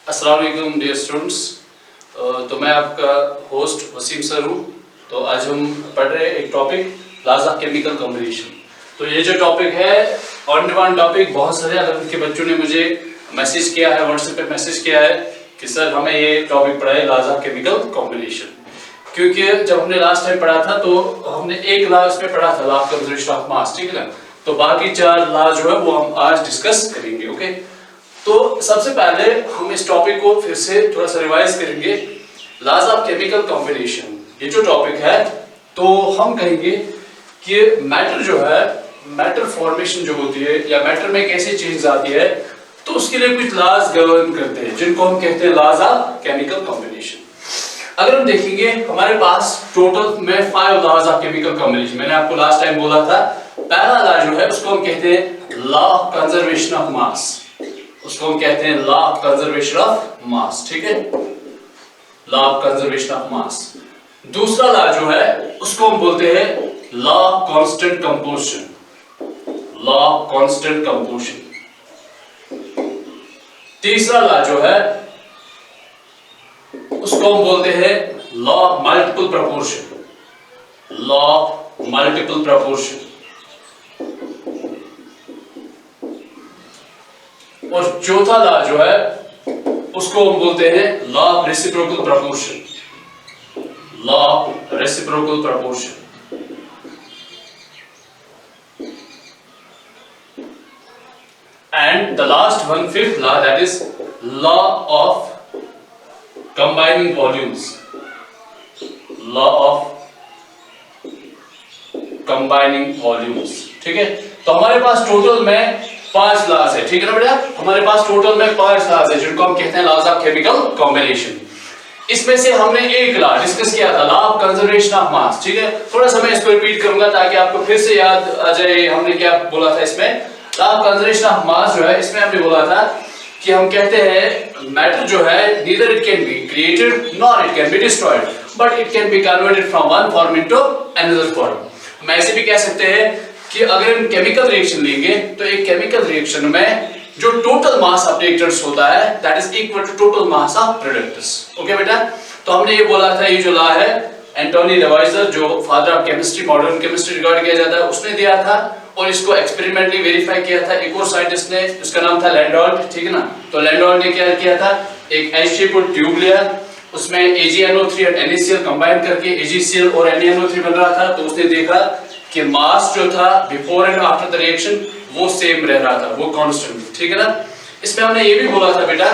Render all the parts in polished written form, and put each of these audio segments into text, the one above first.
अस्सलाम वालेकुम dear students. तो मैं आपका होस्ट वसीम सर हूँ। तो आज हम पढ़ रहे हैं एक topic laws of chemical combination. तो ये जो टॉपिक है ऑन डिमांड टॉपिक, बहुत सारे अलग के बच्चों ने मुझे मैसेज किया है, व्हाट्सएप पे मैसेज किया है कि सर हमें ये टॉपिक पढ़ाए लॉज ऑफ केमिकल कॉम्बिनेशन। क्योंकि जब हमने लास्ट टाइम पढ़ा था तो हमने एक लॉ इसमें पढ़ा था, law of conservation of mass, ठीक है ना। तो बाकी 4 लॉ जो है वो हम आज डिस्कस करेंगे। ओके, तो सबसे पहले हम इस टॉपिक को फिर से थोड़ा सा रिवाइज करेंगे। लॉज ऑफ केमिकल कॉम्बिनेशन ये जो टॉपिक है, तो हम कहेंगे कि मैटर जो है, मैटर फॉर्मेशन जो होती है या मैटर में कैसे चेंज आती है, तो उसके लिए कुछ लॉज गवर्न करते हैं जिनको हम कहते हैं लॉज ऑफ केमिकल कॉम्बिनेशन। अगर हम देखेंगे हमारे पास टोटल में 5 लॉज ऑफ केमिकल कॉम्बिनेशन, मैंने आपको लास्ट टाइम बोला था। पहला लॉ जो है उसको हम कहते हैं law of conservation of mass, उसको हम कहते हैं law of conservation of mass, ठीक है, law of conservation of mass. दूसरा लॉ जो है उसको हम बोलते हैं law of constant composition, law of constant composition. तीसरा लॉ जो है उसको हम बोलते हैं law of multiple proportion, law of multiple proportion. और चौथा लॉ जो है उसको हम बोलते हैं law of reciprocal proportion, law of reciprocal proportion. And the last one, fifth law, that is law of combining volumes, law of combining volumes, ठीक है। तो हमारे पास टोटल में 5 लॉज है, ठीक है ना बेटा। हमारे पास टोटल में 5 लॉज है जिनको हम कहते हैं लॉज ऑफ केमिकल कॉम्बिनेशन। इसमें से हमने एक लॉ डिस्कस किया था, law of conservation of mass, ठीक है। थोड़ा सा मैं इसको रिपीट करूंगा ताकि आपको फिर से याद आ जाए हमने क्या बोला था इसमें। Law of conservation of mass जो है, इसमें हमने बोला था कि हम कहते हैं मैटर जो है neither it can be created nor it can be destroyed but it can be converted from one form into another form। हम ऐसे भी कह सकते हैं कि अगर हम केमिकल रिएक्शन लेंगे तो एक केमिकल रिएक्शन में जो टोटल मास ऑफ रिएक्टेंट्स होता है that is equal to total mass of products. Okay बेटा, तो हमने ये बोला था, ये जो लॉ है एंटोनी लेवाइजर जो father of chemistry, modern chemistry regard किया जाता है, उसने दिया था और इसको एक्सपेरिमेंटली वेरीफाई किया था एक और साइंटिस्ट ने, उसका नाम था लैंडोल्ट, ठीक है ना। तो लैंडोल्ट ने क्या किया था, एक एच शेप्ड ट्यूब लिया, उसमें AgNO3 और NaCl कंबाइन करके AgCl और NaNO3 बन रहा था। तो उसने देखा कि मास जो था before and after the reaction वो सेम रह रहा था, वो कांस्टेंट, ठीक है ना। इसमें हमने ये भी बोला था बेटा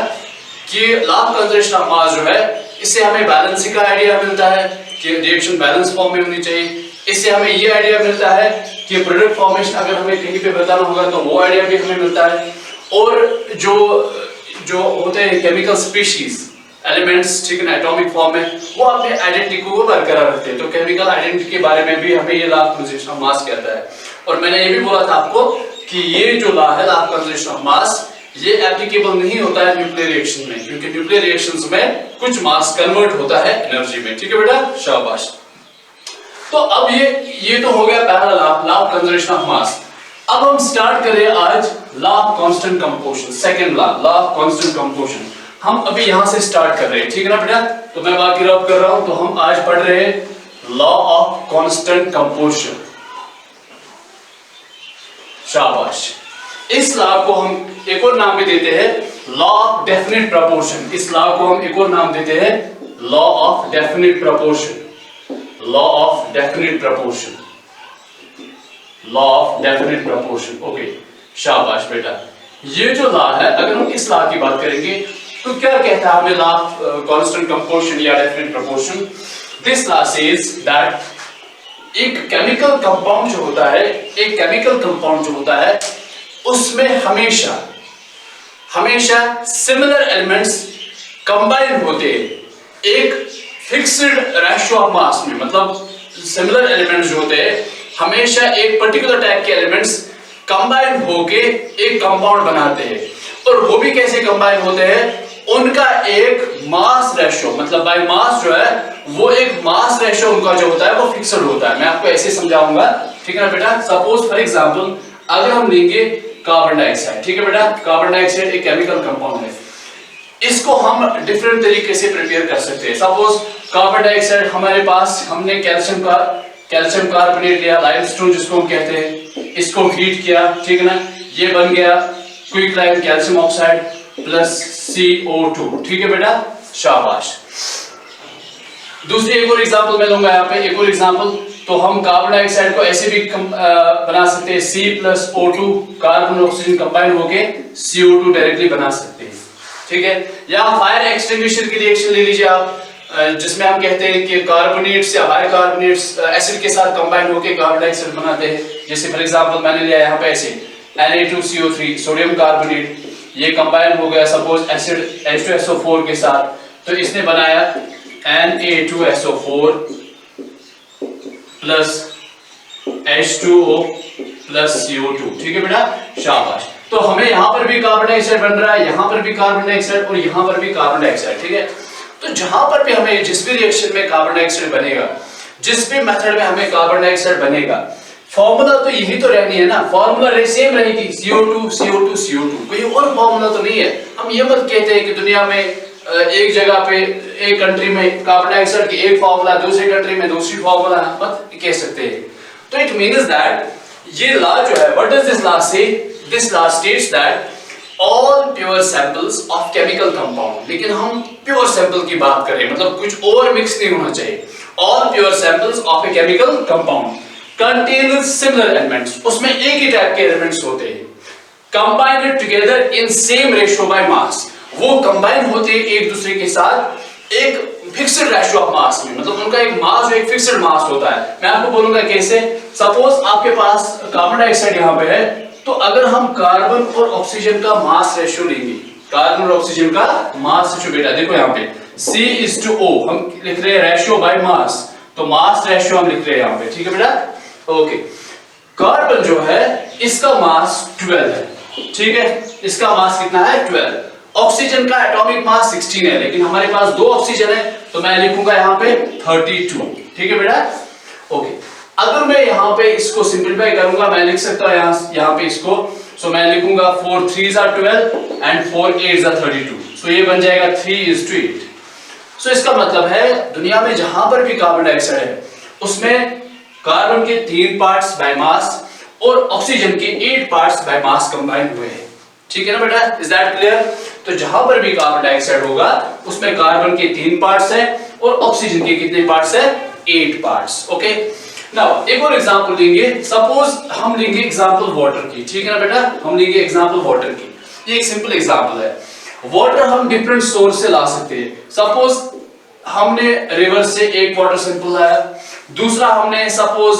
कि law of conservation of mass जो है, इससे हमें बैलेंसिंग का आइडिया मिलता है कि रिएक्शन बैलेंस फॉर्म में होनी चाहिए। इससे हमें ये आइडिया मिलता है कि प्रोडक्ट फॉर्मेशन अगर हमें कहीं पे बताना होगा तो वो आइडिया भी हमें मिलता है। और जो होते हैं केमिकल स्पीशीज एलिमेंट्स, ठीक है ना, एटॉमिक फॉर्म में, वो अपने आइडेंटिटी को बरकरार रखते हैं। तो केमिकल आइडेंटिटी के बारे में भी हमें ये law of conservation of mass कहता है। और मैंने ये भी बोला था आपको कि ये जो लॉ है law of conservation of mass, ये एप्लीकेबल नहीं होता है न्यूक्लियर रिएक्शन में, क्योंकि न्यूक्लियर रिएक्शंस में कुछ मास कन्वर्ट होता है एनर्जी में, ठीक है बेटा, शाबाश। तो अब ये तो हो गया पहला law of conservation of mass. अब हम स्टार्ट करें आज law of constant composition, second law of constant composition. हम अभी यहां से स्टार्ट कर रहे हैं, ठीक है ना बेटा। तो मैं बाकी रब कर रहा हूं, तो हम आज पढ़ रहे हैं लॉ ऑफ कांस्टेंट कंपोजिशन, शाबाश। इस लॉ को हम एक और नाम भी देते हैं लॉ ऑफ डेफिनिट प्रोपोर्शन। इस लॉ को हम एक और नाम देते हैं law of definite proportion, law of definite proportion, law of definite proportion. Okay, शाबाश बेटा। ये जो लॉ है, अगर हम इस लॉ की बात करेंगे तो क्या कहता है हमें लॉ ऑफ कांस्टेंट कंपोजिशन या definite proportion. This law says that एक केमिकल कंपाउंड जो होता है, एक केमिकल कंपाउंड जो होता है उसमें हमेशा सिमिलर एलिमेंट्स कंबाइन होते हैं एक फिक्स्ड रेशियो ऑफ मास में। मतलब सिमिलर एलिमेंट्स जो होते हैं हमेशा एक पर्टिकुलर टाइप के एलिमेंट्स कंबाइन होके एक कंपाउंड बनाते हैं। और वो भी कैसे कंबाइन होते हैं, उनका एक मास रेशियो, मतलब बाय मास जो है वो एक मास रेशियो उनका जो होता है वो फिक्स्ड होता है। मैं आपको ऐसे समझाऊंगा, ठीक है ना बेटा। सपोज फॉर एग्जांपल अगर हम लेंगे कार्बन डाइऑक्साइड, ठीक है बेटा, कार्बन डाइऑक्साइड एक केमिकल कंपाउंड है। इस इसको हम डिफरेंट तरीके से प्रिपेयर कर सकते हैं। सपोज कार्बन डाइऑक्साइड हमारे पास, हमने कैल्शियम कार्बोनेट लिया, लाइमस्टोन जिसको हम कहते हैं, इसको हीट किया, ठीक है ना, ये बन गया quicklime calcium oxide plus CO2, ठीक है बेटा, शाबाश। दूसरी एक और एग्जांपल मैं लूंगा यहाँ पे, एक और एग्जांपल, तो हम कार्बन डाइऑक्साइड को ऐसे भी बना सकते हैं, C+O2 कार्बन ऑक्सीजन कंबाइन होके CO2 डायरेक्टली बना सकते हैं, ठीक है। या फायर एक्सटिंग्विशर की रिएक्शन ले लीजिए आप, जिसमें हम कहते हैं कि कार्बोनेट्स या बाइकार्बोनेट्स एसिड के साथ कंबाइन होकर कार्बन डाइऑक्साइड बनाते हैं। जैसे फॉर एग्जांपल मैंने लिया यहाँ पे ऐसे Na2CO3 सोडियम कार्बोनेट, ये कंबाइन हो गया सपोज एसिड H2SO4 के साथ, तो इसने बनाया Na2SO4 plus H2O plus CO2, ठीक है बेटा, शाबाश। तो हमें यहाँ पर भी कार्बन डाइऑक्साइड बन रहा है, यहाँ पर भी कार्बन डाइऑक्साइड और यहाँ पर भी कार्बन डाइऑक्साइड, ठीक है। तो जहां पर भी हमें जिस भी रिएक्शन में कार्बन डाइऑक्साइड बनेगा, जिस भी मेथड में हमें कार्बन डाइऑक्साइड बनेगा, फॉर्मूला तो यही तो रहनी है ना, फॉर्मूला सेम रहेगी, CO2 CO2 CO2, कोई और फॉर्मूला तो नहीं है। हम ये मत कहते हैं कि दुनिया में एक जगह पे एक कंट्री में कार्बन डाइऑक्साइड की एक फॉर्मूला, दूसरी कंट्री में दूसरी फॉर्मूला, मत कह सकते हैं। तो इट मींस दैट ये लॉ जो है, व्हाट डज दिस लॉ से? This law states that all pure samples of chemical compound, लेकिन हम प्योर सैंपल की बात करें, मतलब कुछ और मिक्स नहीं होना चाहिए। All pure samples of a chemical compound contain similar elements, उसमें एक ही टाइप के एलिमेंट्स होते हैं, combined together in same ratio by mass, वो कंबाइन होते हैं एक दूसरे के साथ एक फिक्स्ड रेशियो ऑफ मास में, मतलब उनका एक मास, एक फिक्स्ड मास होता है। मैं आपको बोलूंगा कैसे। सपोज आपके पास कार्बन डाइऑक्साइड यहाँ पे है, तो अगर हम कार्बन और ऑक्सीजन का मास रेशियो लेंगे, कार्बन और ऑक्सीजन का मास रेशियो, बेटा देखो यहाँ पे C/O हम लिख रहे हैं रेशियो बाय मास, तो मास रेशियो हम लिख रहे हैं यहाँ पे, ठीक है बेटा, ओके। कार्बन जो है इसका मास 12 है, ठीक है, इसका मास कितना है? 12। ऑक्सीजन का एटॉमिक मास 16 है, लेकिन हमारे पास दो ऑक्सीजन है, तो मैं लिखूंगा यहाँ पे 32, ठीक है बेटा, ओके। अगर मैं यहाँ पे इसको सिंपलीफाई करूंगा, मैं लिख सकता हूँ यहाँ पे इसको, सो मैं लिखूंगा 4 3s are 12 and 4 8s are 32, सो ये बन जाएगा 3:8। सो इसका मतलब है दुनिया में जहां पर भी कार्बन डाइऑक्साइड है, उसमें कार्बन के 3 पार्ट्स बाय मास और ऑक्सीजन के 8 पार्ट्स बाय मास कंबाइन हुए हैं, ठीक है ना बेटा, इज दैट क्लियर? तो जहां पर भी कार्बन डाइऑक्साइड होगा, उसमें कार्बन के 3 पार्ट्स हैं और ऑक्सीजन के कितने पार्ट्स हैं? 8 पार्ट्स, ओके। नाउ एक और एग्जांपल लेंगे, सपोज हम लेंगे एग्जांपल वाटर की, ठीक है ना बेटा, हम लेंगे एग्जांपल वाटर की। ये एक सिंपल एग्जांपल है, वाटर हम डिफरेंट सोर्स से ला सकते हैं। सपोज हमने रिवर से एक वाटर सैंपल लाया, दूसरा हमने सपोज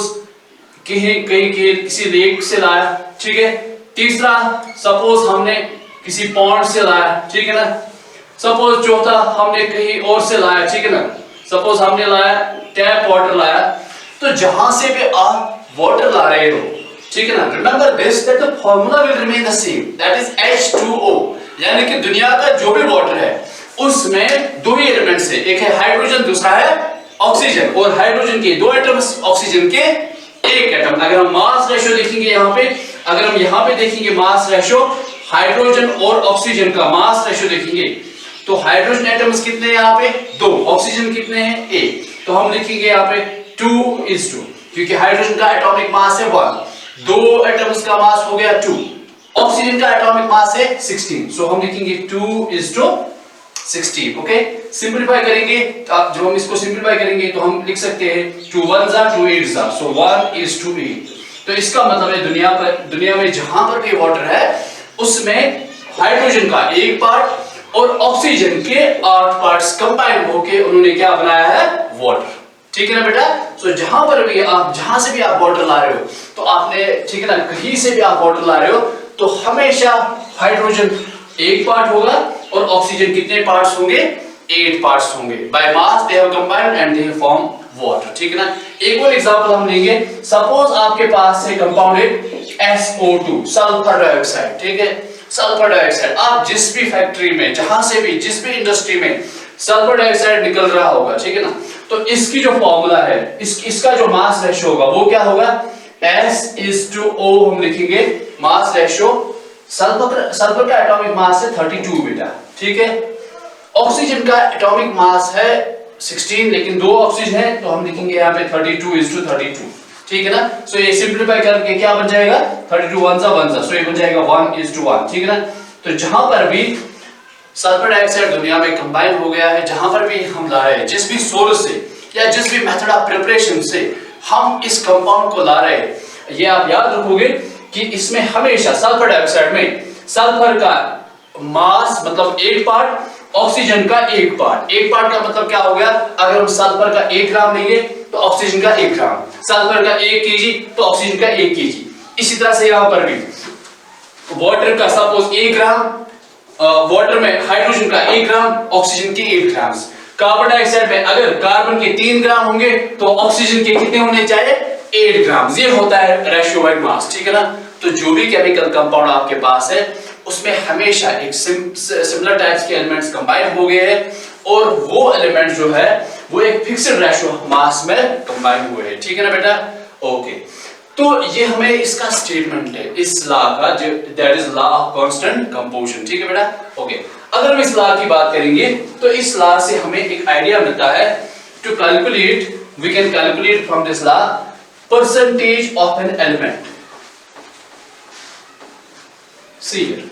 किसी लेक से लाया, ठीक है, तीसरा सपोज हमने किसी पॉन्ड से लाया, ठीक है ना, सपोज चौथा हमने कहीं और से लाया, ठीक है ना, सपोज हमने लाया टैप वाटर लाया। तो जहां से भी आप वाटर ला रहे हो, ठीक है ना, remember this that the formula will remain the same, that is H2O, यानी कि दुनिया का जो भी वाटर है उसमें दो ही एलिमेंट्स है, एक है हाइड्रोजन, दूसरा है ऑक्सीजन, और हाइड्रोजन के 2 एटम्स, ऑक्सीजन के 1 एटम। अगर हम मास रेशियो देखेंगे यहाँ पे, अगर हम यहाँ पे देखेंगे मास रेशियो, हाइड्रोजन और ऑक्सीजन का मास रेशियो देखेंगे, तो हाइड्रोजन एटम्स कितने हैं यहाँ पे? 2, ऑक्सीजन कितने हैं? 1, तो हम लिखेंगे यहाँ पे 2:2, क्योंकि हाइड्रोजन का एटॉमिक मास है 1, 2 एटम्स का मास हो गया 2, ऑक्सीजन का एटॉमिक मास है 16, सो हम लिखेंगे 2:16, ओके। सिंपलीफाई करेंगे, जब हम इसको सिंपलीफाई करेंगे तो हम लिख सकते हैं 2 1s are 2 8s are, so 1:8। तो इसका मतलब है दुनिया में जहां पर भी वाटर है उसमें हाइड्रोजन का 1 पार्ट और ऑक्सीजन के 8 पार्ट्स कंबाइन होके उन्होंने क्या बनाया है? वाटर, ठीक है ना बेटा। सो जहां पर भी आप, जहां से भी आप वाटर ला रहे हो, तो आपने, ठीक है ना, कहीं से भी आप वाटर ला रहे हो तो हमेशा हाइड्रोजन 1 पार्ट होगा और ऑक्सीजन कितने पार्ट्स होंगे? 8 पार्ट्स होंगे। By mass they have combined and they have form water, ठीक है ना। एक और एग्जांपल हम लेंगे, सपोज आपके पास है कंपाउंड है SO2 सल्फर डाइऑक्साइड, ठीक है, सल्फर डाइऑक्साइड। आप जिस भी फैक्ट्री में, जहां से भी, जिस भी इंडस्ट्री में सल्फर डाइऑक्साइड निकल रहा होगा, ठीक है ना, तो इसकी जो फॉर्मूला है, इसका जो मास रेशियो होगा वो क्या होगा? S/O हम लिखेंगे मास रेशियो। सल्फर का एटॉमिक मास है 32 बेटा, ठीक है, ऑक्सीजन का एटॉमिक मास है 16, लेकिन 2 ऑक्सीजन है तो हम लिखेंगे यहाँ पे 32:32, ठीक है ना। सो ये सिंपलीफाई करके क्या बन जाएगा, 32 1 1, सो ये बन जाएगा 1:1, ठीक है ना। तो जहां पर भी सल्फर डाइऑक्साइड दुनिया में कंबाइन हो गया है, जहां पर भी हम ला रहे हैं, जिस भी सोर्स से या जिस भी मेथड ऑफ प्रिपरेशन से हम इस कंपाउंड को ला रहे हैं, ये आप याद रखोगे कि इसमें हमेशा सल्फर डाइऑक्साइड में सल्फर का मास मतलब 1 पार्ट, ऑक्सीजन का 1 पार्ट। 1 पार्ट का मतलब क्या हो गया, अगर हम सल्फर का 1 ग्राम लेंगे तो ऑक्सीजन का 1 ग्राम, सल्फर का 1 केजी तो ऑक्सीजन का 1 केजी। इसी तरह से यहां पर भी वाटर का सपोज 1 ग्राम, वाटर में हाइड्रोजन का 1 ग्राम, ऑक्सीजन के 8 ग्राम। कार्बन डाइऑक्साइड में अगर कार्बन के 3 ग्राम होंगे तो ऑक्सीजन के कितने होने चाहिए, 8 ग्राम। ये होता है रेशियो बाय मास, ठीक है ना। तो जो भी केमिकल कंपाउंड आपके पास है उसमें हमेशा एक सिमिलर टाइप्स के एलिमेंट्स कंबाइन हो गए हैं और वो एलिमेंट जो है वो एक फिक्स्ड रेशियो मास में कंबाइन हुए हैं, ठीक है ना बेटा। ओके, तो ये हमें इसका स्टेटमेंट है इस लॉ का, जो that is law of constant composition, ठीक है बेटा। ओके, अगर हम इस लॉ की बात करेंगे तो इस लॉ से हमें एक आइडिया मिलता है to calculate, we can calculate from this law percentage of an element. See here,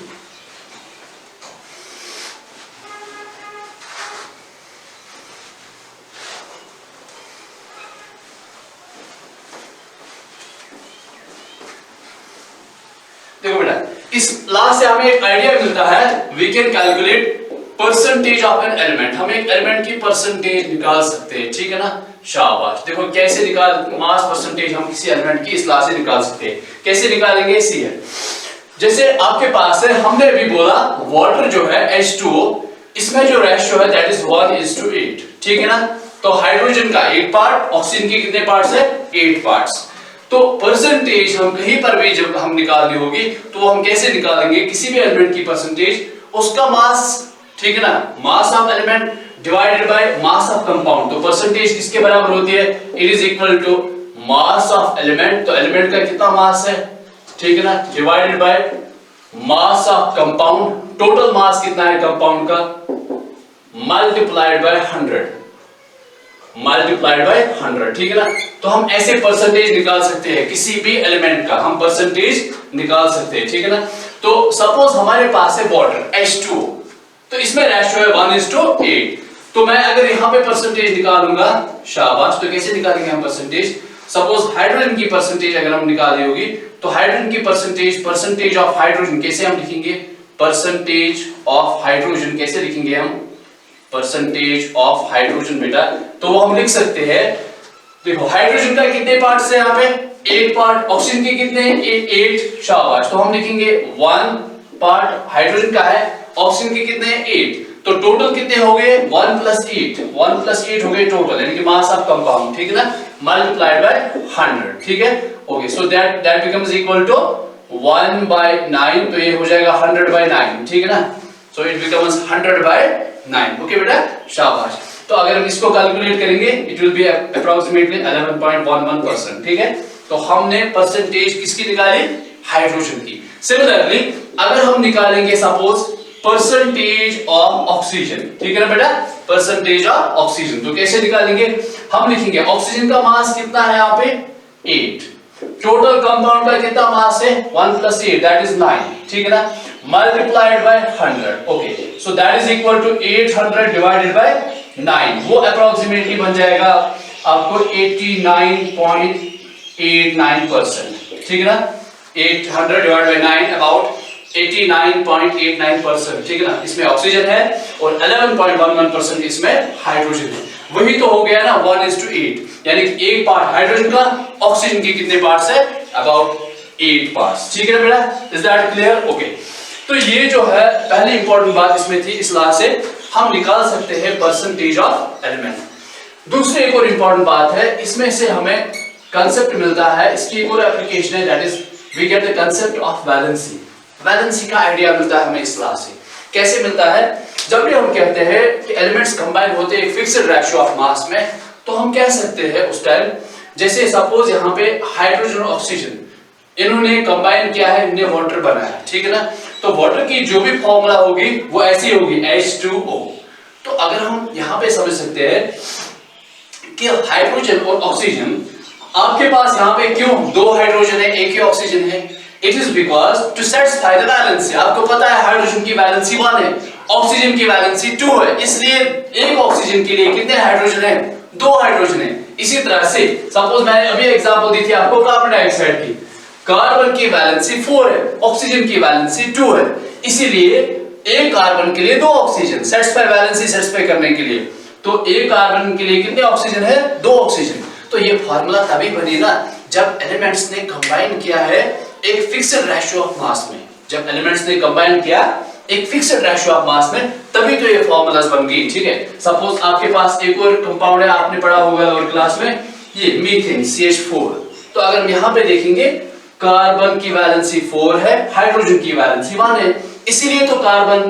देखो बेटा, इस लॉ से हमें एक आइडिया मिलता है, we can calculate percentage of an element. हम एक एलिमेंट की परसेंटेज निकाल सकते हैं, ठीक है ना। शाबाश, देखो कैसे निकाल, मास परसेंटेज हम किसी एलिमेंट की इस लॉ से निकाल सकते हैं। कैसे निकालेंगे, सी है, जैसे आपके पास है, हमने अभी बोला वाटर जो है H2O, इसमें जो रेशियो है दैट इज 1:8, ठीक है ना। तो हाइड्रोजन का 1 पार्ट, ऑक्सीजन के कितने पार्ट्स है, 8 पार्ट्स। तो परसेंटेज हम कहीं पर भी जब हम निकालनी होगी तो हम कैसे निकालेंगे, किसी भी एलिमेंट की परसेंटेज, उसका मास, ठीक है ना, mass of element divided by mass of compound. तो परसेंटेज किसके बराबर होती है, it is equal to mass of element, तो एलिमेंट का कितना मास है, ठीक है ना, divided by mass of compound, total mass कितना है कंपाउंड का, मल्टीप्लाइड बाय 100, मल्टीप्लाइड बाय 100, ठीक है ना। तो हम ऐसे परसेंटेज निकाल सकते हैं, किसी भी एलिमेंट का हम परसेंटेज निकाल सकते हैं, ठीक है ना। तो सपोज हमारे पास है वाटर H2O, तो इसमें रेशियो है 1:8, तो मैं अगर यहां पे परसेंटेज निकालूंगा, शाबाश, तो कैसे निकालेंगे हम परसेंटेज, सपोज हाइड्रोजन की परसेंटेज अगर हम निकाली होगी तो हाइड्रोजन की परसेंटेज, परसेंटेज ऑफ हाइड्रोजन कैसे हम लिखेंगे, परसेंटेज ऑफ हाइड्रोजन कैसे लिखेंगे हम, परसेंटेज ऑफ हाइड्रोजन बेटा, तो वो हम लिख सकते हैं, देखो हाइड्रोजन का कितने पार्ट्स है यहाँ पे, 8 पार्ट, ऑक्सीजन के कितने हैं, 8, शाबाश, तो हम लिखेंगे 1 पार्ट हाइड्रोजन का है, ऑक्सीजन के कितने हैं, 8, तो टोटल कितने हो गए, 1 + 8, 1 + 8 हो गए टोटल, यानी कि मास ऑफ कंपाउंड, ठीक है ना, मल्टीप्लाइड बाय 100, ठीक है। Okay, so that becomes equal to 1/9, तो ये हो जाएगा 100/9, ठीक है ना। So it becomes 100/9। ओके बेटा, शाबाश। तो अगर हम इसको कैलकुलेट करेंगे इट विल बी अप्रोक्सीमेटली 11.11%, ठीक है। तो हमने परसेंटेज किसकी निकाली, हाइड्रोजन की। सिमिलरली अगर हम निकालेंगे सपोज परसेंटेज ऑफ ऑक्सीजन, ठीक है ना बेटा, परसेंटेज ऑफ ऑक्सीजन, तो कैसे निकालेंगे, हम लिखेंगे ऑक्सीजन का मास कितना है यहाँ पे 8, टोटल कंपाउंड का कितना मास है 1 + 8 दैट इज 9, ठीक है ना, multiplied by 100। Okay, so that is equal to 800 divided by 9, वो अप्रोक्सीमेटली बन जाएगा आपको 89.89%, ठीक है ना, 800 डिवाइडेड बाय 9 अबाउट 89.89%, ठीक है ना। इसमें ऑक्सीजन है और 11.11% इसमें हाइड्रोजन है, वही तो हो गया ना 1:8, यानी कि 1 पार्ट हाइड्रोजन का, ऑक्सीजन के कितने पार्ट्स है, अबाउट 8 पार्ट्स, ठीक है ना बेटा, इज दैट क्लियर। ओके, तो ये जो है पहली इंपॉर्टेंट बात इसमें थी, इस लॉ से हम निकाल सकते हैं परसेंटेज ऑफ एलिमेंट। दूसरी एक और इंपॉर्टेंट बात है, इसमें से हमें कंसेप्ट मिलता है, इसकी एक और एप्लीकेशन है, that is we get the concept of valency. Valency का आइडिया मिलता है हमें इस लॉ से। कैसे मिलता है, जब भी हम कहते हैं कि एलिमेंट्स कंबाइन होते हैं एक फिक्स्ड रेशियो ऑफ मास में, तो हम कह सकते हैं उस टाइम, जैसे सपोज यहाँ पे हाइड्रोजन और ऑक्सीजन इन्होंने कंबाइन किया है, इन्होंने वाटर बनाया, ठीक है ना। तो वाटर की जो भी फॉर्मूला होगी वो ऐसी होगी H2O, तो अगर हम यहाँ पे समझ सकते हैं कि हाइड्रोजन और ऑक्सीजन, आपके पास यहाँ पे क्यों दो हाइड्रोजन है एक ही ऑक्सीजन है? It is because to satisfy the valency. आपको पता है हाइड्रोजन की वैलेंसी 1 है, ऑक्सीजन की वैलेंसी 2 है, इसलिए एक ऑक्सीजन के लिए कितने हाइड्रोजन है? 2 हाइड्रोजन है। इसी तरह से सपोज मैंने अभी एग्जांपल दी थी आपको कार्बन डाइऑक्साइड की, कार्बन की वैलेंसी 4 है, ऑक्सीजन की वैलेंसी 2 है, इसीलिए एक कार्बन के लिए 2 ऑक्सीजन, सेटिस्फाई वैलेंसी सेटिस्फाई करने के लिए। तो एक कार्बन के लिए कितने ऑक्सीजन है? 2 ऑक्सीजन। तो ये फार्मूला तभी बनी ना जब एलिमेंट्स ने कंबाइन किया है एक फिक्स्ड रेशियो ऑफ मास में। जब एलिमेंट्स ने कंबाइन किया एक फिक्स्ड रेशियो ऑफ मास में, तभी तो ये फार्मूलाज बन गई। ठीक है, सपोज आपके पास एक और कंपाउंड है, आपने पढ़ा होगा लोअर क्लास में, ये मीथेन CH4। तो अगर हम यहाँ पे देखेंगे कार्बन की वैलेंसी 4 है, हाइड्रोजन की वैलेंसी 1 है, इसीलिए तो कार्बन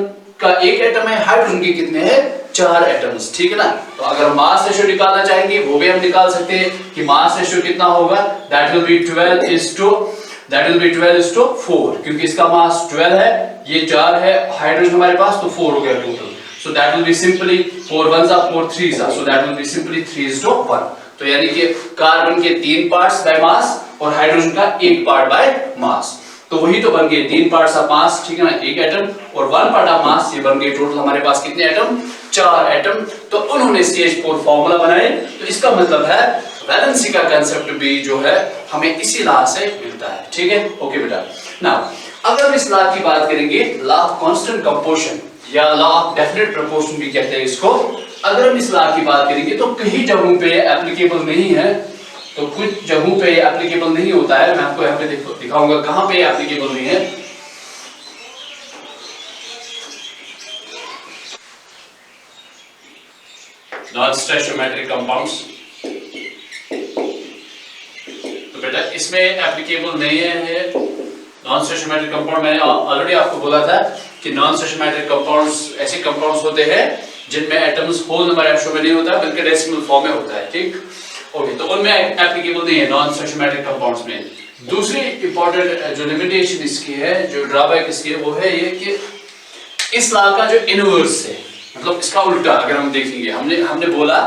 का एक एटम है, हाइड्रोजन की कितने हैं? 4 एटम्स। ठीक है ना। तो अगर हम मास रेशियो निकालना चाहेंगे वो भी हम निकाल सकते हैं कि मास रेशियो कितना होगा, दैट विल बी 12:4, क्योंकि इसका मास 12 है, ये 4 है हाइड्रोजन हमारे पास, तो 4 हो गया total. So that will be simply 4 1s are 4 3s are, so that will be simply 3:1। तो यानी कि कार्बन के 3 पार्ट्स बाय मास और हाइड्रोजन का 1 पार्ट बाय मास, तो वही तो बन गए 3 पार्ट्स ऑफ मास। ठीक है ना, एक एटम और 1 पार्ट ऑफ मास, ये बन गए टोटल हमारे पास कितने एटम? 4 एटम। तो उन्होंने CH4 फार्मूला बनाए। तो इसका मतलब है वैलेंसी का कांसेप्ट भी जो है हमें इसी लॉ से मिलता है। ठीक है, ओके बेटा। नाउ अगर हम इस लॉ की बात करेंगे, लॉ ऑफ कांस्टेंट कंपोजिशन या लॉ ऑफ डेफिनेट प्रोपोर्शन भी कहते हैं इसको, अगर हम इस लॉ की बात करेंगे तो कई जगहों पे एप्लीकेबल नहीं है, तो कुछ जगहों पे एप्लीकेबल नहीं होता है। मैं आपको यहाँ पे दिखाऊंगा कहां पे एप्लीकेबल नहीं है। नॉन स्टोइचियोमेट्रिक कंपाउंड्स, तो बेटा इसमें एप्लीकेबल नहीं है नॉन स्टोइचियोमेट्रिक कंपाउंड। मैंने ऑलरेडी आपको बोला था कि नॉन स्टोइचियोमेट्रिक कंपाउंड्स ऐसे कंपाउंड्स होते हैं जिनमें एटम्स होल नंबर रेशियो में नहीं होता बल्कि डेसिमल फॉर्म में होता है। ठीक, ओके, तो उनमें एप्लीकेबल नहीं है नॉन स्टोइचियोमेट्रिक कंपाउंड्स में। दूसरी इंपॉर्टेंट जो लिमिटेशन इसकी है, जो ड्रॉबैक इसकी है, वो है ये कि इस लॉ का जो इनवर्स है, मतलब इसका उल्टा अगर हम देखेंगे, हमने बोला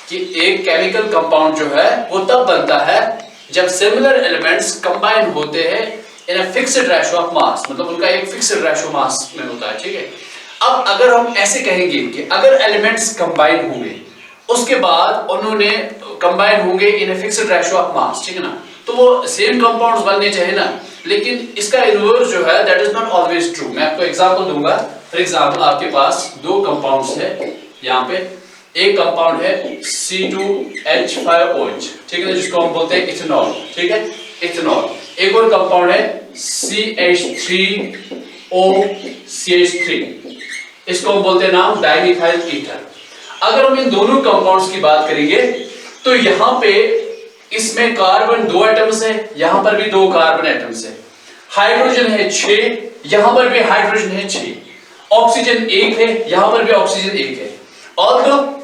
कि एक केमिकल कंपाउंड जो है वो तब बनता है जब सिमिलर एलिमेंट्स कंबाइन होते हैं in a fixed ratio of mass, मतलब उनका एक फिक्स्ड रेशियो मास में होता है। ठीक है, अब अगर हम ऐसे कहेंगे कि अगर एलिमेंट्स कंबाइन होंगे उसके बाद उन्होंने कंबाइन होंगे in a fixed ratio of mass, ठीक है ना, तो वो सेम कंपाउंड्स बनने चाहिए ना, लेकिन इसका इनवर्स जो है that is not always true. मैं आपको एग्जांपल दूंगा। फॉर एग्जांपल आपके पास 2 कंपाउंड्स है, यहाँ पे एक कंपाउंड है C2H5OH, ठीक है, जिसको हम बोलते हैं इथेनॉल। ठीक है, इथेनॉल। एक और कंपाउंड है CH3OCH3, इसको हम बोलते हैं नाम डाइमिथाइल ईथर। अगर हम इन दोनों कंपाउंड्स की बात करेंगे तो यहाँ पे इसमें कार्बन 2 एटम्स है, यहां पर भी 2 कार्बन एटम्स है, हाइड्रोजन है 6, यहां पर भी हाइड्रोजन है 6, ऑक्सीजन 1 है, यहां पर भी ऑक्सीजन 1 है, और तो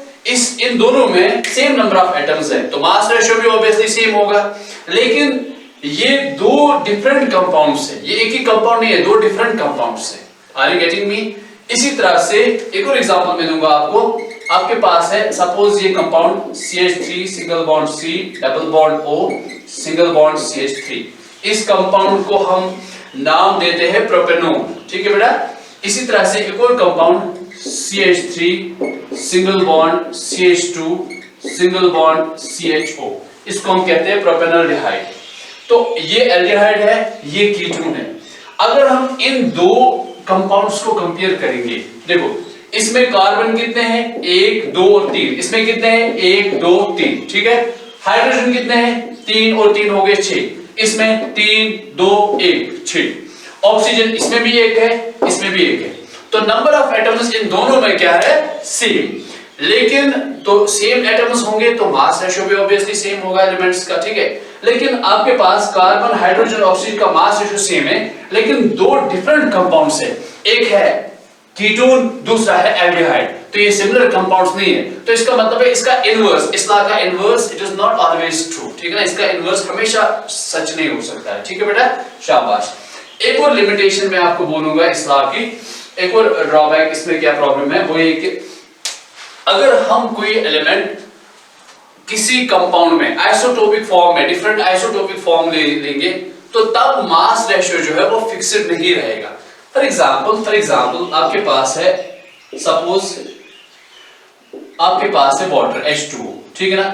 इन दोनों में सेम नंबर ऑफ एटम्स है, तो मास रेशियो भी ऑब्वियसली सेम होगा। लेकिन ये 2 डिफरेंट कंपाउंड्स है, ये एक ही कंपाउंड नहीं है, 2 डिफरेंट कंपाउंड्स है। Are you getting me? इसी तरह से एक और एग्जांपल मैं दूंगा आपको। आपके पास है सपोज ये compound CH3 single bond C double bond O single bond CH3, इस कंपाउंड को हम नाम देते हैं प्रोपेनॉन। ठीक है बेटा, इसी तरह से एक और compound CH3 single bond CH2 single bond CHO, इसको हम कहते हैं प्रोपेनॉल्डिहाइड। तो ये एल्डिहाइड है, ये कीटोन है। अगर हम इन 2 कंपाउंड्स को कंपेयर करेंगे, देखो इसमें कार्बन कितने हैं? 1 2 और 3, इसमें कितने हैं? 1 2 3, ठीक है। हाइड्रोजन कितने हैं? 3 और 3 हो गए 6, इसमें 3 2 1 6। ऑक्सीजन इसमें भी 1 है, इसमें भी 1 है, तो नंबर ऑफ एटम्स इन दोनों में क्या है? सेम। लेकिन तो सेम एटम्स होंगे तो मास रेशियो भी ऑब्वियसली सेम होगा एलिमेंट्स का, ठीक है। लेकिन आपके पास कार्बन हाइड्रोजन ऑक्सीजन का मास रेशियो सेम है, लेकिन 2 डिफरेंट कंपाउंड्स है, एक है कीटोन, दूसरा है एल्डिहाइड, तो ये सिमिलर कंपाउंड्स नहीं है। तो इसका मतलब है इसका इनवर्स, इस लॉ का inverse it is not always true, ठीक है ना, इसका इनवर्स हमेशा सच नहीं हो सकता है, ठीक है बेटा, शाबाश। एक और लिमिटेशन मैं आपको बोलूंगा इस लॉ की, एक और ड्रॉबैक इसमें क्या प्रॉब्लम है, वो ये कि अगर हम कोई एलिमेंट किसी कंपाउंड में आइसोटोपिक फॉर्म में, डिफरेंट आइसोटोपिक फॉर्म लेंगे तो तब मास रेशियो जो है वो फिक्स्ड नहीं रहेगा। फॉर एग्जांपल आपके पास है, सपोज आपके पास है वाटर H2O, ठीक है ना।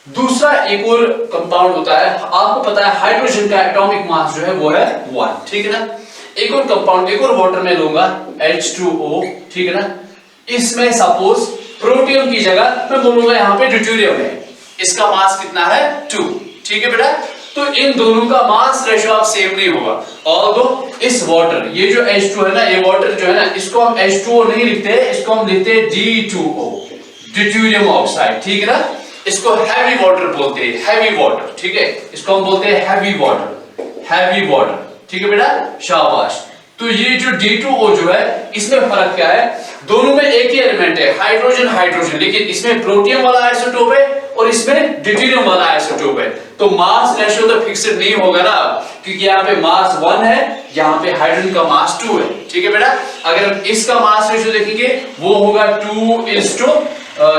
दूसरा एक और कंपाउंड होता है, आपको पता है हाइड्रोजन का एटॉमिक मास जो है वो है 1, ठीक है ना। एक और कंपाउंड, एक और वाटर में लूंगा H2O, ठीक है ना। इसमें सपोज प्रोटियम की जगह मैं बोलूंगा यहाँ पे ड्यूटेरियम है, इसका मास कितना है 2, ठीक है बेटा। तो इन दोनों का मास रेशियो आप सेम नहीं होगा। ऑल्दो इस वाटर, ये जो H2 है ना, ये वाटर जो है ना, इसको हम H2O नहीं लिखते, इसको हम लिखते हैं D2O, ड्यूटेरियम ऑक्साइड, ठीक है ना। इसको हैवी वाटर बोलते हैं, हैवी वाटर, ठीक है। इसको हम बोलते हैं हैवी वाटर, ठीक है बेटा, शाबाश। तो ये जो D2O जो है, इसमें फर्क क्या है, दोनों में एक ही एलिमेंट है, हाइड्रोजन, लेकिन इसमें प्रोटियम वाला आइसोटोप है और इसमें ड्यूटेरियम वाला आइसोटोप है। तो मास रेशियो तो फिक्स्ड नहीं होगा ना, क्योंकि यहाँ पे मास 1 है, यहाँ पे हाइड्रोजन का मास 2 है, ठीक है बेटा। अगर हम इसका मास रेशियो देखेंगे वो होगा 2:,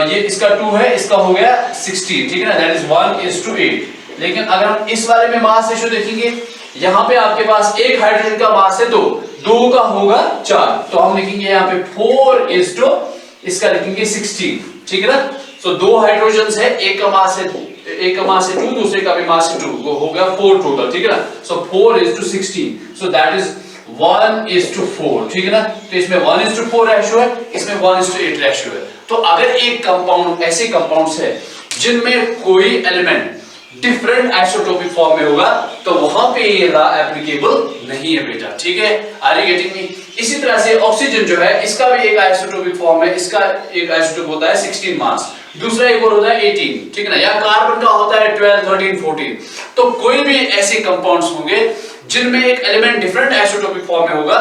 ये इसका 2 है, इसका हो गया 16, ठीक है ना, दैट इज 1:8। लेकिन अगर हम इस वाले में मास रेशियो देखेंगे, यहाँ पे आपके पास एक हाइड्रोजन का मास है 2 का होगा 4, तो हम लिखेंगे यहाँ पे 4:, इसका लिखेंगे 16, ठीक है ना। सो 2 हाइड्रोजन है, एक का मास है 2, दूसरे का भी मास है 2, वो हो गया 4 टोटल, ठीक है ना। सो 4:16, सो दैट इज 1:4, ठीक है ना। तो इसमें 1:4 रेशियो है, इसमें 1:8 रेशियो है। तो अगर एक कंपाउंड, ऐसे कंपाउंड्स है जिनमें कोई एलिमेंट डिफरेंट आइसोटोपिक फॉर्म में होगा, तो वहां पे ये लॉ एप्लीकेबल नहीं है बेटा, ठीक है। Are you getting me? इसी तरह से ऑक्सीजन जो है, इसका भी एक आइसोटोपिक फॉर्म है, इसका एक आइसोटोप होता है 16 मास, दूसरा एक और होता है 18, ठीक है ना। या कार्बन का होता है 12, 13, 14। तो कोई भी ऐसे कंपाउंड्स होंगे जिनमें एक एलिमेंट डिफरेंट आइसोटोपिक फॉर्म में होगा,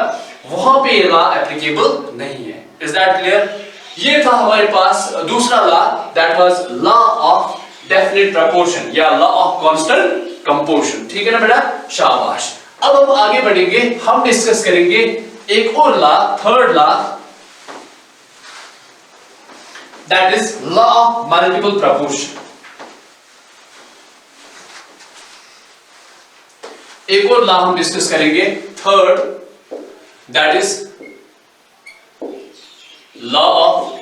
वहां पे ये लॉ एप्लीकेबल नहीं है। Is that clear? ये था हमारे पास दूसरा law, that was law of definite proportion या लॉ ऑफ कांस्टेंट कंपोजिशन, ठीक है ना बेटा, शाबाश। अब हम आगे बढ़ेंगे, हम डिस्कस करेंगे एक और law, third law, that is law of multiple proportion. एक और लॉ हम डिस्कस करेंगे, third, that is law of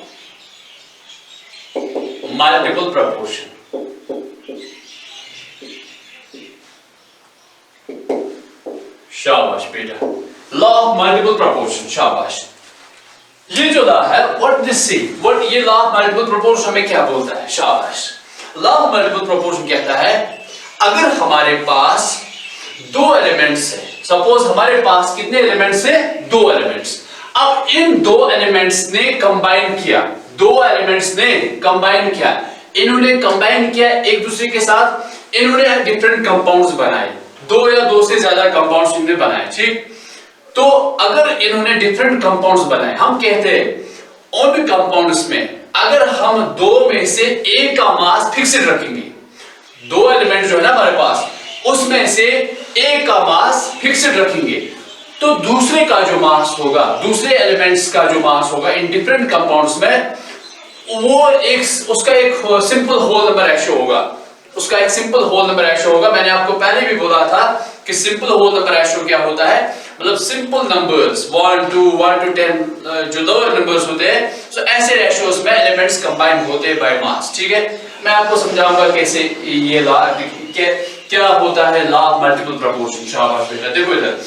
multiple proportion. शाबाश बेटा, लॉ ऑफ मल्टीपल प्रपोर्शन, शाबाश। ये जो लॉ है, व्हाट दिस से, व्हाट ये लॉ ऑफ मल्टीपल प्रपोर्शन हमें क्या बोलता है, शाबाश। लॉ ऑफ मल्टीपल प्रपोर्शन कहता है, अगर हमारे पास 2 एलिमेंट्स है, सपोज हमारे पास कितने एलिमेंट्स है, 2 एलिमेंट्स। अब इन 2 एलिमेंट्स ने कंबाइन किया, 2 एलिमेंट्स ने कंबाइन किया, इन्होंने कंबाइन किया एक दूसरे के साथ, इन्होंने डिफरेंट कंपाउंड्स बनाए, 2 या 2 से ज्यादा कंपाउंड्स इन्होंने बनाए, ठीक। तो अगर इन्होंने डिफरेंट कंपाउंड्स बनाए, हम कहते हैं उन कंपाउंड्स में अगर हम 2 में से एक का मास फिक्स्ड रखेंगे, 2 एलिमेंट जो है ना हमारे पास, उसमें से एक का मास फिक्स्ड रखेंगे, तो दूसरे का जो मास होगा, दूसरे एलिमेंट्स का जो मास होगा इन डिफरेंट कंपाउंड्स में, वो उसका एक सिंपल होल नंबर रेशियो होगा, उसका एक सिंपल होल नंबर रेशियो होगा। मैंने आपको पहले भी बोला था कि सिंपल होल नंबर रेशियो क्या होता है, मतलब सिंपल नंबर्स 1 to 10 जो लोअर नंबर्स होते हैं, सो ऐसे रेशियोज में एलिमेंट्स कंबाइन होते हैं बाय मास, ठीक है। मैं आपको समझाऊंगा कैसे ये लॉ क्या होता है, लॉ ऑफ मल्टीपल प्रपोर्शन। शाबाश बेटा, देखो इधर,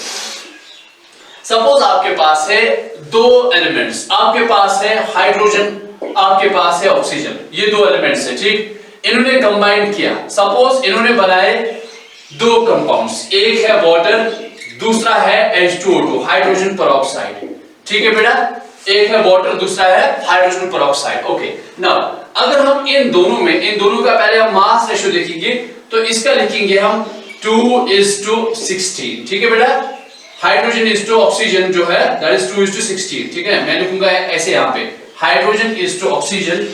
सपोज आपके पास है 2 एलिमेंट्स, आपके पास है हाइड्रोजन, आपके पास है ऑक्सीजन, ये 2 एलिमेंट्स है, ठीक। इन्होंने कंबाइन किया, सपोज इन्होंने बनाए 2 कंपाउंड्स, एक है वाटर, दूसरा है H2O2 हाइड्रोजन पेरोक्साइड, ठीक है बेटा, एक है वाटर, दूसरा है हाइड्रोजन पेरोक्साइड। ओके, नाउ अगर हम इन दोनों का पहले हम मास रेशियो देखेंगे, तो इसका लिखेंगे हम 2:16, ठीक है बेटा। हाइड्रोजन इज टू ऑक्सीजन जो है, दैट इज 2:16, ठीक है। मैं लिखूंगा ऐसे यहाँ पे, हाइड्रोजन इज टू ऑक्सीजन,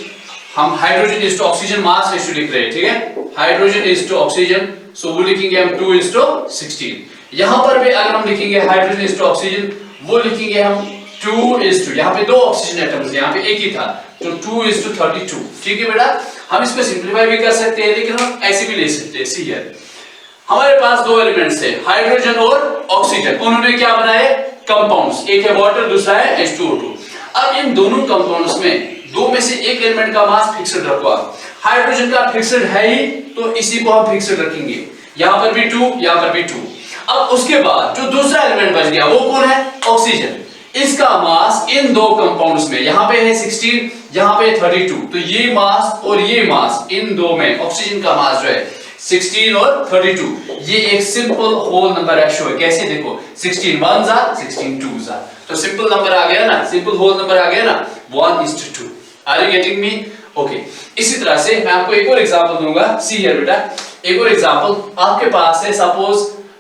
हम hydrogen is to oxygen mass ratio लिख रहे हैं, ठीक है। Hydrogen is to oxygen, so वो लिखेंगे हम 2:16। यहां पर भी अगर हम लिखेंगे हाइड्रोजन इज टू ऑक्सीजन, वो लिखेंगे हम 2:, यहाँ पे 2 ऑक्सीजन एटम्स, यहाँ पे एक ही था, तो 2:32। ठीक है बेटा, हम इसको सिंप्लीफाई भी कर सकते हैं, लेकिन हम ऐसे भी ले सकते हैं। सी हियर हमारे पास दो एलिमेंट्स है, हाइड्रोजन और ऑक्सीजन। उन्होंने क्या बनाए? कंपाउंड्स। एक है वाटर, दूसरा है H2O2। अब इन दोनों कंपाउंड्स में दो में से एक एलिमेंट का मास फिक्स्ड रखो आप। हाइड्रोजन का फिक्स्ड है ही, तो इसी को हम फिक्स्ड रखेंगे। यहां पर भी 2, यहां पर भी 2। अब उसके बाद जो दूसरा एलिमेंट बच गया वो कौन है? ऑक्सीजन। इसका मास इन दो कंपाउंड्स में, यहां पे है 16, यहां पे 32, तो ये मास और ये मास इन दो में ऑक्सीजन का मास जो है 16 और 32, ये एक सिंपल होल नंबर रेशियो है। कैसे देखो, 16 1s are 16 2s are, तो सिंपल नंबर आ गया ना, सिंपल होल नंबर आ गया ना, 1:2। Are you getting me? Okay. इसी तरह से मैं आपको एक और एग्जांपल दूंगा। सी हियर बेटा, एक और एग्जांपल आपके पास है, सपोज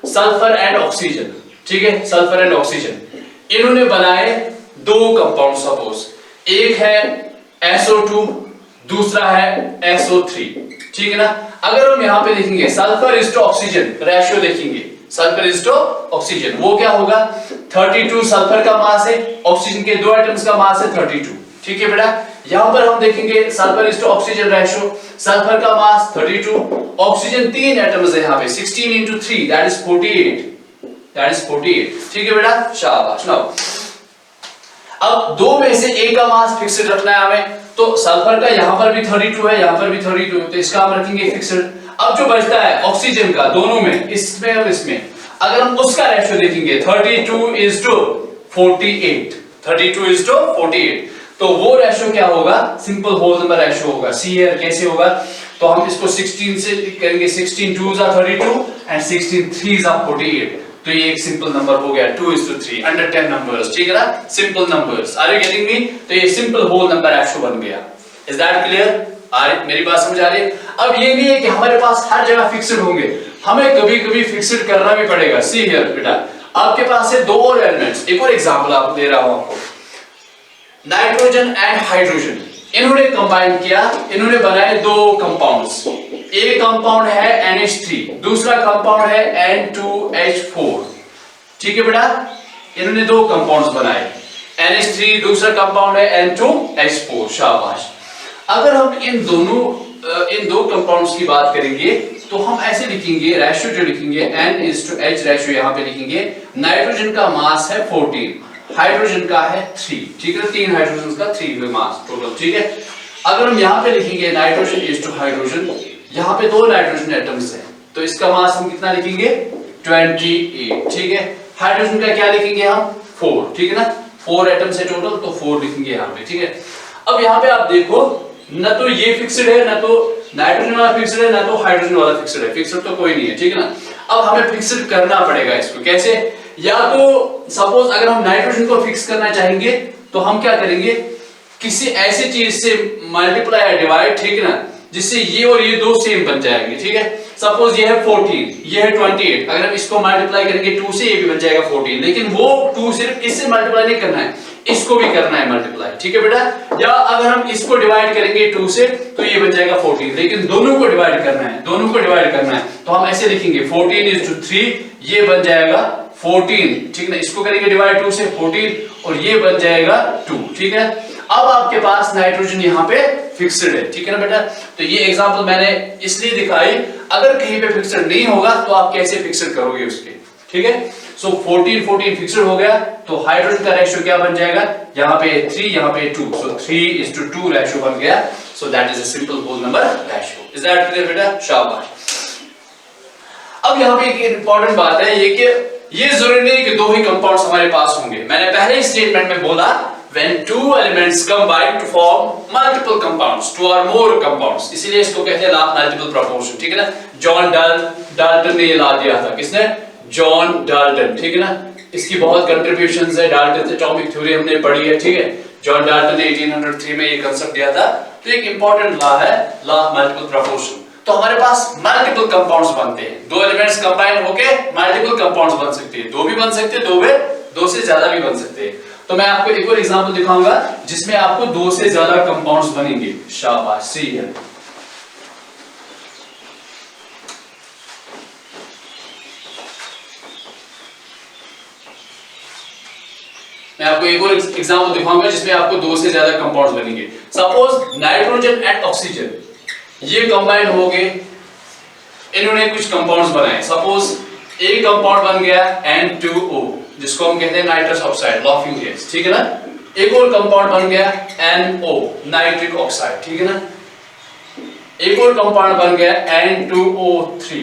सल्फर एंड ऑक्सीजन। ठीक है, सल्फर एंड ऑक्सीजन, इन्होंने बनाए दो कंपाउंड। सपोज एक है SO2, दूसरा है SO3। ठीक है ना। अगर हम यहां पे देखेंगे sulphur is to oxygen ratio देखेंगे, सल्फर इज टू ऑक्सीजन, वो क्या होगा? 32 सल्फर का मास है, ऑक्सीजन के दो एटम्स का मास है 32। ठीक है बेटा, यहां पर हम देखेंगे sulphur is to oxygen ratio, सल्फर का मास 32, ऑक्सीजन 3 एटम्स है यहां पे, 16 into 3 that is 48, that is 48। ठीक है बेटा, शाबाश। नाउ अब दो में से एक का मास फिक्स्ड रखना है हमें, तो सल्फर का यहां पर भी 32 है, यहां पर भी 32 है, तो इसका हम रखेंगे फिक्स्ड। अब जो बचता है ऑक्सीजन का, दोनों में, इसमें और इसमें, अगर हम उसका रेशियो देखेंगे 32:48, 32:48, तो वो रेशियो क्या होगा? सिंपल होल नंबर रेशियो होगा। सी हियर कैसे होगा? तो हम इसको 16 से करेंगे, 16 2s are 32 and 16 3s are 48, तो ये एक सिंपल नंबर हो गया 2:3 अंडर 10 नंबर्स। ठीक है ना, simple numbers. Are you getting me? तो ये सिंपल होल नंबर रेशियो बन गया। Is that clear? मेरी बात समझ आ रही है? अब ये नहीं है कि हमारे पास हर जगह फिक्स्ड होंगे, हमें कभी कभी फिक्स्ड करना भी पड़ेगा। सी हियर बेटा, आपके पास है दो और एलिमेंट्स। एक और एग्जांपल आपको दे रहा हूं आपको, नाइट्रोजन एंड हाइड्रोजन, इन्होंने कंबाइन किया, इन्होंने बनाए दो कंपाउंड्स। एक कंपाउंड है NH3, दूसरा कंपाउंड है N2H4। ठीक है बेटा, इन्होंने दो कंपाउंड्स बनाए, NH3, दूसरा कंपाउंड है N2H4। शाबाश। अगर हम इन दो कंपाउंड्स की बात करेंगे तो हम ऐसे लिखेंगे, रेशियो जो लिखेंगे N:H रेशियो यहां पे लिखेंगे। नाइट्रोजन का मास है 14, हाइड्रोजन का है 3। ठीक है, तीन हाइड्रोजन का 3 मास टोटल। ठीक है, अगर हम यहां पे लिखेंगे नाइट्रोजन इज टू हाइड्रोजन, यहां पे दो नाइट्रोजन एटम्स हैं, तो इसका मास हम कितना लिखेंगे? 28। ठीक है, हाइड्रोजन का क्या लिखेंगे हम? 4। ठीक है ना, 4 एटम्स है टोटल, तो 4 लिखेंगे यहां पे। ठीक है, अब यहां पे आप देखो, न तो ये फिक्स्ड है, न तो नाइट्रोजन वाला फिक्स्ड है, न तो हाइड्रोजन वाला फिक्स्ड है। फिक्स्ड तो कोई नहीं है। ठीक है ना, अब हमें फिक्स्ड करना पड़ेगा इसको। कैसे? या तो सपोज अगर हम नाइट्रोजन को फिक्स करना चाहेंगे तो हम क्या करेंगे, किसी ऐसी चीज से मल्टीप्लाई या डिवाइड, ठीक है ना, जिससे ये और ये दो सेम बन जाएंगे। ठीक है, सपोज ये है 14, ये है 28, अगर हम इसको मल्टीप्लाई करेंगे 2 से, ये भी बन जाएगा 14, लेकिन वो 2 सिर्फ इससे मल्टीप्लाई नहीं करना है, इसको भी करना है मल्टीप्लाई। ठीक है बेटा, या अगर हम इसको डिवाइड करेंगे 2 से तो ये बन जाएगा 14, लेकिन दोनों को डिवाइड करना है, दोनों को डिवाइड करना है, तो हम ऐसे लिखेंगे 14:3, ये बन जाएगा 14। ठीक है ना, इसको करेंगे डिवाइड 2 से 14 और ये बन जाएगा 2। ठीक है, अब आपके पास नाइट्रोजन यहाँ पे फिक्स्ड है। ठीक है ना बेटा, तो ये एग्जांपल मैंने इसलिए दिखाई, अगर कहीं पे फिक्स्ड नहीं होगा तो आप कैसे फिक्स्ड करोगे उसके। ठीक है, सो 14 फिक्स्ड हो गया, तो हाइड्रोजन का रेशियो क्या बन जाएगा? यहाँ पे 3, यहाँ पे 2, सो 3:2 रेशियो बन गया। So that is a simple whole number ratio. Is that clear बेटा? शाबाश। अब यहाँ पे एक इंपॉर्टेंट बात है ये कि ये जरूरी नहीं कि दो ही कंपाउंड्स हमारे पास होंगे। मैंने पहले ही स्टेटमेंट में बोला, when two elements combine to form multiple compounds, two or more compounds, इसीलिए इसको कहते हैं law of multiple proportion। ठीक है ना, जॉन डाल्टन ने ये ला दिया था। किसने? John Dalton. ठीक है ना, इसकी बहुत कंट्रीब्यूशंस है, डाल्टन एटॉमिक थ्योरी हमने पढ़ी है। ठीक है, जॉन डाल्टन ने 1803 में ये कांसेप्ट दिया था। तो एक इंपॉर्टेंट लॉ है, लॉ ऑफ मल्टीपल प्रोपोर्शन। तो हमारे पास मल्टीपल कंपाउंड्स बनते हैं, दो एलिमेंट्स कंबाइन होके मल्टीपल कंपाउंड्स बन सकते हैं, दो भी बन सकते हैं, दो से ज्यादा भी बन सकते हैं। तो मैं आपको एक और एग्जांपल दिखाऊंगा जिसमें आपको दो से ज्यादा कंपाउंड्स बनेंगे। शाबाश, सी है। मैं आपको एक और एग्जांपल दिखाऊंगा जिसमें आपको दो से ज्यादा कंपाउंड्स बनेंगे। सपोज नाइट्रोजन एंड ऑक्सीजन ये कंबाइन हो गए, इन्होंने कुछ कंपाउंड्स बनाए। सपोज एक कंपाउंड बन गया N2O जिसको हम कहते हैं नाइट्रस ऑक्साइड, लाफिंग गैस, ठीक है ना। एक और कंपाउंड बन गया NO नाइट्रिक ऑक्साइड, ठीक है ना। एक और कंपाउंड बन गया N2O3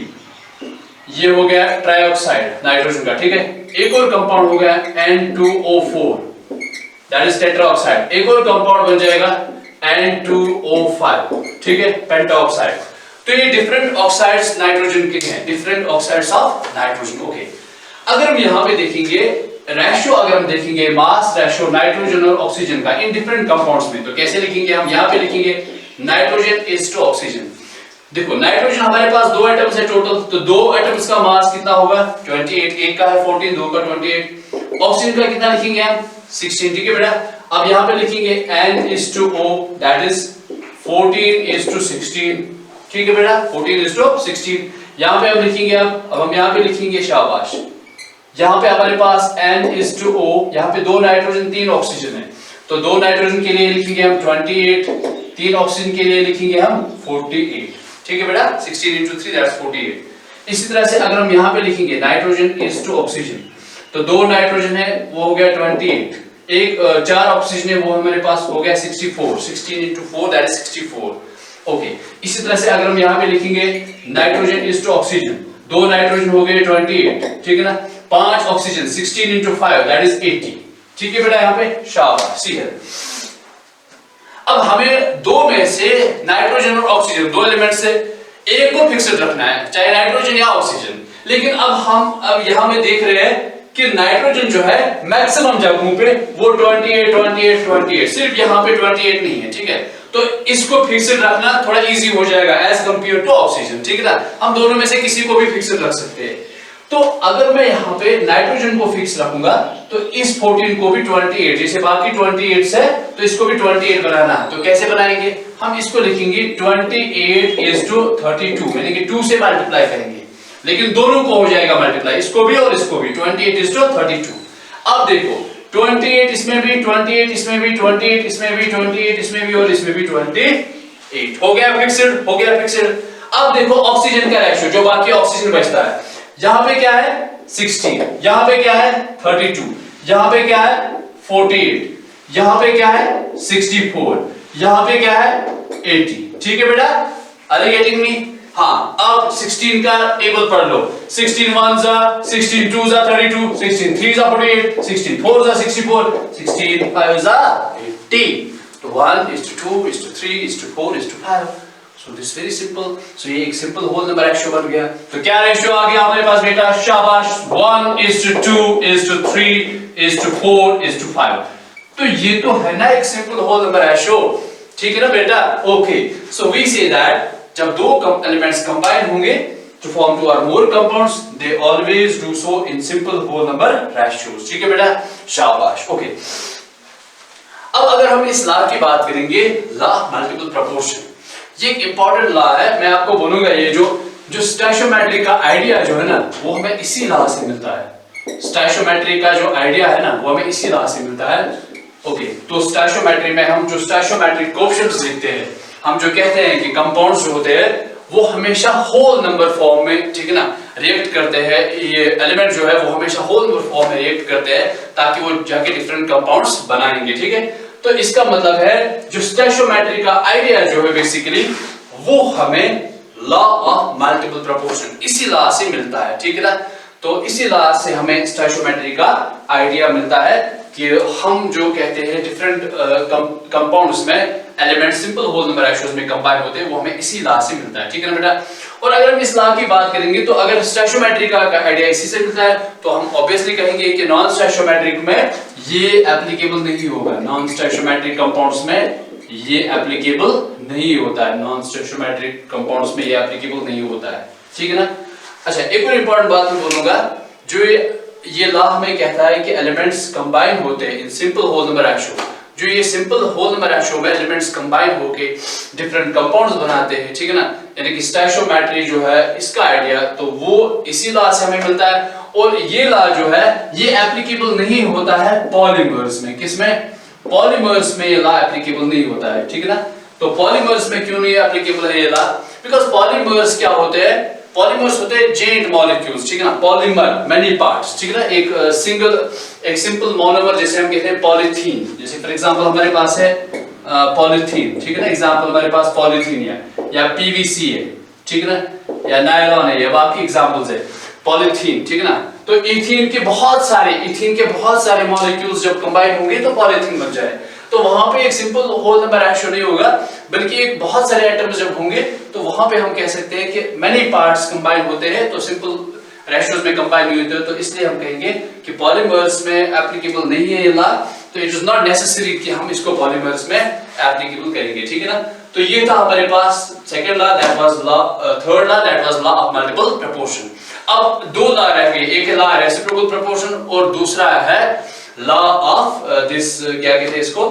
ये हो गया ट्राइऑक्साइड नाइट्रोजन का, ठीक है। एक और कंपाउंड हो गया N2O4 दैट इज टेट्राऑक्साइड। एक और कंपाउंड बन जाएगा N2O5, ठीक है, पेंटाऑक्साइड। तो ये डिफरेंट ऑक्साइड्स नाइट्रोजन के हैं, different oxides of nitrogen. Okay, अगर हम यहाँ पे देखेंगे रेशियो, अगर हम देखेंगे मास रेशियो नाइट्रोजन और ऑक्सीजन का इन डिफरेंट कंपाउंड्स में, तो कैसे लिखेंगे हम? यहाँ पे लिखेंगे नाइट्रोजन इज टू ऑक्सीजन। देखो नाइट्रोजन हमारे पास दो एटम्स है टोटल, तो दो एटम्स का मास कितना होगा 28, एक का है 14, दो का 28। ऑक्सीजन का कितना लिखेंगे हम 16, ठीक है बेटा। अब यहाँ पे लिखेंगे N/O दैट इज 14/16, ठीक है बेटा, 14/16। यहाँ पे हम लिखेंगे अब हम यहाँ पे लिखेंगे शाबाश, यहाँ पे हमारे पास N/O, यहाँ पे दो नाइट्रोजन तीन ऑक्सीजन है, तो दो नाइट्रोजन के लिए लिखेंगे हम 28, तीन ऑक्सीजन के लिए लिखेंगे हम 48, ठीक है बेटा। 16 × 3 दैट्स 48। इसी तरह से अगर हम यहाँ पे लिखेंगे नाइट्रोजन इज टू ऑक्सीजन, तो दो नाइट्रोजन है वो हो गया 28, एक चार ऑक्सीजन है वो हमारे पास हो गया 64, 16 × 4 दैट इज 64। ओके, इसी तरह से अगर हम यहाँ पे लिखेंगे नाइट्रोजन इज टू ऑक्सीजन, दो नाइट्रोजन हो गए 28, ठीक है ना, पांच ऑक्सीजन 16 × 5 दैट इज 80, ठीक है बेटा। यहाँ पे शाबाश, सी है। अब हमें दो में से नाइट्रोजन और ऑक्सीजन दो एलिमेंट से एक को फिक्स्ड रखना है, चाहे नाइट्रोजन या ऑक्सीजन। लेकिन अब यहां में देख रहे हैं कि नाइट्रोजन जो है मैक्सिमम जगहों पे वो 28, 28, 28, सिर्फ यहां पे 28 नहीं है, ठीक है। तो इसको फिक्स्ड रखना थोड़ा इजी हो जाएगा एज कंपेयर टू ऑक्सीजन, ठीक है ना। हम दोनों में से किसी को भी फिक्स्ड रख सकते हैं। तो अगर मैं यहाँ पे नाइट्रोजन को फिक्स रखूंगा तो इस 14 को भी 28, जैसे बाकी 28 है तो इसको भी 28 बनाना है। तो कैसे बनाएंगे? हम इसको लिखेंगे 28/32, यानी कि 2 से मल्टीप्लाई करेंगे, लेकिन दोनों को हो जाएगा मल्टीप्लाई, इसको भी और इसको भी, 28/32। अब देखो 28 इसमें भी, 28 इसमें भी, 28 इसमें भी, 28 इसमें भी और इसमें भी 28 हो गया फिक्स्ड, हो गया फिक्स्ड। अब देखो ऑक्सीजन का रेशियो, जो बाकी ऑक्सीजन बचता है, यहां पे क्या है 16, यहां पे क्या है 32, यहां पे क्या है 48, यहां पे क्या है 64, यहां पे क्या है 80, ठीक है बेटा। Are you getting me? हाँ, अब 16 का टेबल पढ़ लो। 16 1 जा 16 2 जा 32, 16 3 जा 48, 16 4 जा 64, 16 5 जा 80। तो 1:2:3:4:5। So this is very simple. So ये एक सिंपल होल नंबर रेशियो बन गया। तो क्या रेशियो आ गया हमारे पास बेटा? शाबाश, 1:2:3:4:5। तो ये तो है ना एक सिंपल होल नंबर रेशियो, ठीक है ना बेटा। Okay, so we say that जब दो एलिमेंट्स कंबाइन होंगे to form two or more compounds, they always do so in simple whole number ratios, ठीक है बेटा, शाबाश। ओके, अब अगर हम इस लॉ की बात करेंगे, लॉ ऑफ मल्टीपल प्रोपोर्शन, ये एक इंपॉर्टेंट लॉ है। मैं आपको बोलूंगा ये जो स्टैचोमेट्री का आइडिया जो है ना वो हमें इसी लॉ से मिलता है। स्टैचोमेट्री का जो आइडिया है ना वो हमें इसी लॉ से मिलता है। ओके, तो स्टैचोमेट्री में हम जो स्टैचोमेट्रिक कोएफिशिएंट्स लिखते हैं, हम जो कहते हैं कि कंपाउंड्स जो होते हैं वो हमेशा होल नंबर फॉर्म में, ठीक है ना, रिएक्ट करते हैं। ये एलिमेंट जो है वो हमेशा होल नंबर फॉर्म में रिएक्ट करते हैं ताकि वो जाके डिफरेंट कंपाउंड्स बनाएंगे, ठीक है। तो इसका मतलब है जो स्टैचोमेट्री का आइडिया जो है बेसिकली वो हमें लॉ ऑफ मल्टीपल प्रोपोर्शन इसी लॉ से मिलता है, ठीक है ना। तो इसी लॉ से हमें स्टैचोमेट्री का आइडिया मिलता है कि हम जो कहते हैं डिफरेंट कंपाउंड्स में element simple whole number ratios में कंबाइन होते हैं, वो हमें इसी लॉ से मिलता है, ठीक है ना बेटा। और अगर हम इस लॉ की बात करेंगे तो अगर स्टैचोमेट्री का आइडिया इसी से मिलता है तो हम ऑब्वियसली कहेंगे कि नॉन स्टैचोमेट्रिक में ये एप्लीकेबल नहीं होगा, नॉन स्टैचोमेट्रिक कंपाउंड्स में ये एप्लीकेबल नहीं होता है, नॉन स्टैचोमेट्रिक कंपाउंड्स में ये एप्लीकेबल नहीं होता है, ठीक है ना। अच्छा, एक और इंपॉर्टेंट बात मैं बोलूंगा, जो ये लॉ हमें कहता है कि एलिमेंट्स कंबाइन होते हैं in simple whole number ratio. जो ये सिंपल होल नंबर रेशियो में एलिमेंट्स कंबाइन होके डिफरेंट कंपाउंड्स बनाते हैं, ठीक है ना, यानी कि स्टोइचियोमेट्री जो है इसका आइडिया तो वो इसी लॉ से हमें मिलता है। और ये लॉ जो है ये एप्लीकेबल नहीं होता है पॉलीमर्स में। किसमें? पॉलीमर्स में ये लॉ एप्लीकेबल नहीं होता है, ठीक है ना। तो पॉलीमर्स में क्यों नहीं एप्लीकेबल है ये लॉ? बिकॉज पॉलीमर्स क्या होते हैं? पॉलीमर्स होते हैं जेंट मॉलिक्यूल्स, ठीक है ना, पॉलीमर मेनी पार्ट्स, ठीक है ना। एक सिंपल मोनोमर जैसे हम कहते हैं पॉलीथीन, जैसे फॉर एग्जांपल हमारे पास है पॉलीथीन, ठीक है ना, एग्जांपल हमारे पास पॉलीथीन है या पीवीसी है, ठीक है ना, या नायलॉन है, ये बाकी एग्जांपल्स है पॉलीथीन, ठीक है ना। तो इथीन के बहुत सारे मॉलिक्यूल्स जब कंबाइन होंगे तो पॉलीथीन बन जाए। तो वहां पे एक सिंपल होल नंबर रेशियो नहीं होगा, बल्कि एक बहुत सारे एटम्स जब होंगे तो वहां पे हम कह सकते हैं कि मेनी पार्ट्स कंबाइन होते हैं, तो सिंपल रेशियोज में कंबाइन नहीं होते, तो इसलिए हम कहेंगे कि पॉलीमर्स में एप्लीकेबल नहीं है ये लॉ। तो इट इज नॉट नेसेसरी कि हम इसको पॉलीमर्स में एप्लीकेबल करेंगे, ठीक है ना। तो ये था हमारे पास second law, that was law, third law that was law of multiple proportion. अब दो लॉ रह गए, एक है लॉ रेसिप्रोकल प्रोपोर्शन और दूसरा है लॉ ऑफ दिस, क्या कहते हैं इसको,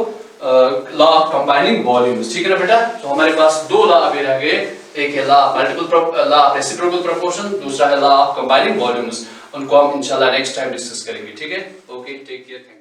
लॉ ऑफ कंबाइनिंग वॉल्यूम्स, ठीक है ना बेटा। तो हमारे पास दो लॉ अभी रह गए, एक है लॉ ऑफ रेसिप्रोकल प्रोपोर्शन, दूसरा है लॉ ऑफ कंबाइनिंग वॉल्यूम्स। उनको हम इंशाल्लाह नेक्स्ट टाइम डिस्कस करेंगे, ठीक है। Okay, take care.